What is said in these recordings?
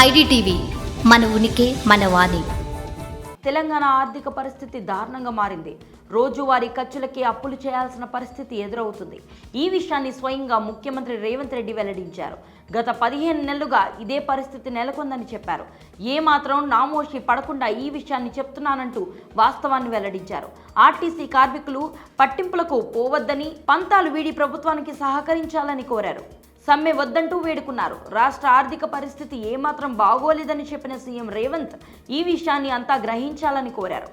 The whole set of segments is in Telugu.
ఐడిటీవీ మన ఉనికి మన వాణి. తెలంగాణ ఆర్థిక పరిస్థితి దారుణంగా మారింది. రోజువారీ ఖర్చులకి అప్పులు చేయాల్సిన పరిస్థితి ఎదురవుతుంది. ఈ విషయాన్ని స్వయంగా ముఖ్యమంత్రి రేవంత్ రెడ్డి వెల్లడించారు. గత 15 నెలలుగా ఇదే పరిస్థితి నెలకొందని చెప్పారు. ఏమాత్రం నామోషి పడకుండా ఈ విషయాన్ని చెప్తున్నానంటూ వాస్తవాన్ని వెల్లడించారు. ఆర్టీసీ కార్మికులు పట్టింపులకు పోవద్దని, పంతాలు వీడి ప్రభుత్వానికి సహకరించాలని కోరారు. సమ్మె వద్దంటూ వేడుకున్నారు. రాష్ట్ర ఆర్థిక పరిస్థితి ఏమాత్రం బాగోలేదని చెప్పిన సీఎం రేవంత్ ఈ విషయాన్ని అంతా గ్రహించాలని కోరారు.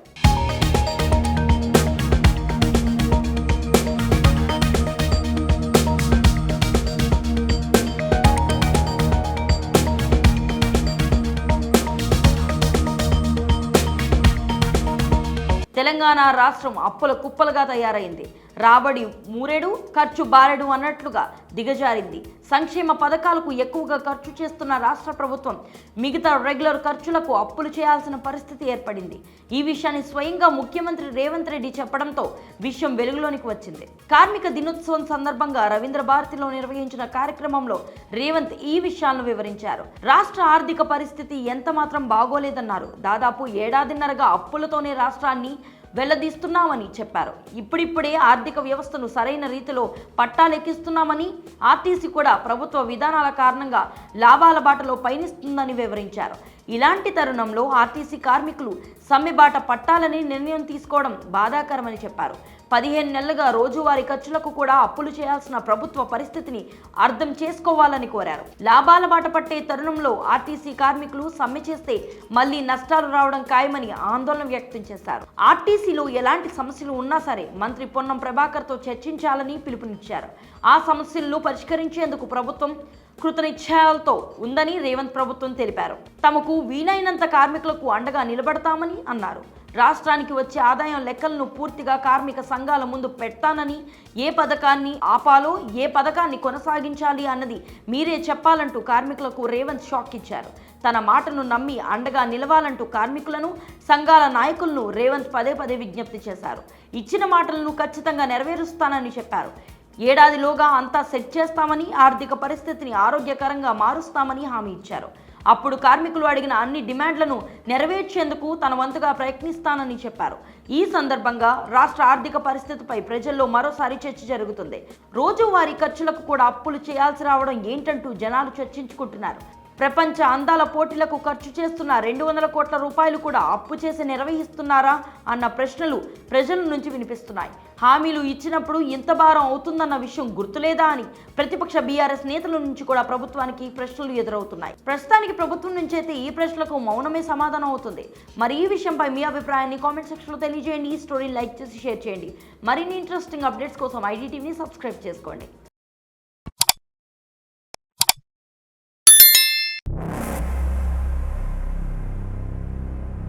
తెలంగాణ రాష్ట్రం అప్పుల కుప్పలుగా తయారైంది. రాబడి మూరెడు, ఖర్చు బారెడు అన్నట్లుగా దిగజారింది. సంక్షేమ పథకాలకు ఎక్కువగా ఖర్చు చేస్తున్న రాష్ట్ర ప్రభుత్వం మిగతా రెగ్యులర్ ఖర్చులకు అప్పులు చేయాల్సిన పరిస్థితి ఏర్పడింది. ఈ విషయాన్ని స్వయంగా ముఖ్యమంత్రి రేవంత్ రెడ్డి చెప్పడంతో విషయం వెలుగులోనికి వచ్చింది. కార్మిక దినోత్సవం సందర్భంగా రవీంద్ర భారతిలో నిర్వహించిన కార్యక్రమంలో రేవంత్ ఈ విషయాలను వివరించారు. రాష్ట్ర ఆర్థిక పరిస్థితి ఎంత మాత్రం బాగోలేదన్నారు. దాదాపు ఏడాదిన్నరగా అప్పులతోనే రాష్ట్రాన్ని వెళ్లదీస్తున్నామని చెప్పారు. ఇప్పుడిప్పుడే ఆర్థిక వ్యవస్థను సరైన రీతిలో పట్టాలెక్కిస్తున్నామని, ఆర్టీసీ కూడా ప్రభుత్వ విధానాల కారణంగా లాభాల బాటలో పయనిస్తుందని వివరించారు. ఇలాంటి తరుణంలో ఆర్టీసీ కార్మికులు సమ్మె బాట పట్టాలని నిర్ణయం తీసుకోవడం బాధాకరమని చెప్పారు. 15 నెలలుగా రోజువారీ ఖర్చులకు కూడా అప్పులు చేయాల్సిన ప్రభుత్వ పరిస్థితిని అర్థం చేసుకోవాలని కోరారు. లాభాల బాట పట్టే తరుణంలో ఆర్టీసీ కార్మికులు సమ్మె చేస్తే మళ్లీ నష్టాలు రావడం ఖాయమని ఆందోళన వ్యక్తం చేశారు. ఆర్టీసీలో ఎలాంటి సమస్యలు ఉన్నా సరే మంత్రి పొన్నం ప్రభాకర్తో చర్చించాలని పిలుపునిచ్చారు. ఆ సమస్యలను పరిష్కరించేందుకు ప్రభుత్వం కృతనిశ్చయాలతో ఉందని రేవంత్ ప్రభుత్వం తెలిపారు. తమకు వీలైనంత కార్మికులకు అండగా నిలబడతామని అన్నారు. రాష్ట్రానికి వచ్చే ఆదాయం లెక్కలను పూర్తిగా కార్మిక సంఘాల ముందు పెడతానని, ఏ పథకాన్ని ఆపాలో, ఏ పథకాన్ని కొనసాగించాలి అన్నది మీరే చెప్పాలంటూ కార్మికులకు రేవంత్ షాక్ ఇచ్చారు. తన మాటను నమ్మి అండగా నిలవాలంటూ కార్మికులను, సంఘాల నాయకులను రేవంత్ పదే విజ్ఞప్తి చేశారు. ఇచ్చిన మాటలను ఖచ్చితంగా నెరవేరుస్తానని చెప్పారు. ఏడాదిలోగా అంతా సెట్ చేస్తామని, ఆర్థిక పరిస్థితిని ఆరోగ్యకరంగా మారుస్తామని హామీ ఇచ్చారు. అప్పుడు కార్మికులు అడిగిన అన్ని డిమాండ్లను నెరవేర్చేందుకు తన వంతుగా ప్రయత్నిస్తానని చెప్పారు. ఈ సందర్భంగా రాష్ట్ర ఆర్థిక పరిస్థితిపై ప్రజల్లో మరోసారి చర్చ జరుగుతుంది. రోజువారీ ఖర్చులకు కూడా అప్పులు చేయాల్సి రావడం ఏంటంటూ జనాలు చర్చించుకుంటున్నారు. ప్రపంచ అందాల పోటీలకు ఖర్చు చేస్తున్న 200 కోట్ల రూపాయలు కూడా అప్పు చేసి నిర్వహిస్తున్నారా అన్న ప్రశ్నలు ప్రజల నుంచి వినిపిస్తున్నాయి. హామీలు ఇచ్చినప్పుడు ఇంత భారం అవుతుందన్న విషయం గుర్తులేదా అని ప్రతిపక్ష బీఆర్ఎస్ నేతల నుంచి కూడా ప్రభుత్వానికి ప్రశ్నలు ఎదురవుతున్నాయి. ప్రస్తుతానికి ప్రభుత్వం నుంచి అయితే ఈ ప్రశ్నలకు మౌనమే సమాధానం అవుతుంది. మరి ఈ విషయంపై మీ అభిప్రాయాన్ని కామెంట్ సెక్షన్లో తెలియజేయండి. ఈ స్టోరీని లైక్ చేసి షేర్ చేయండి. మరిన్ని ఇంట్రెస్టింగ్ అప్డేట్స్ కోసం ఐడిటీవీని సబ్స్క్రైబ్ చేసుకోండి.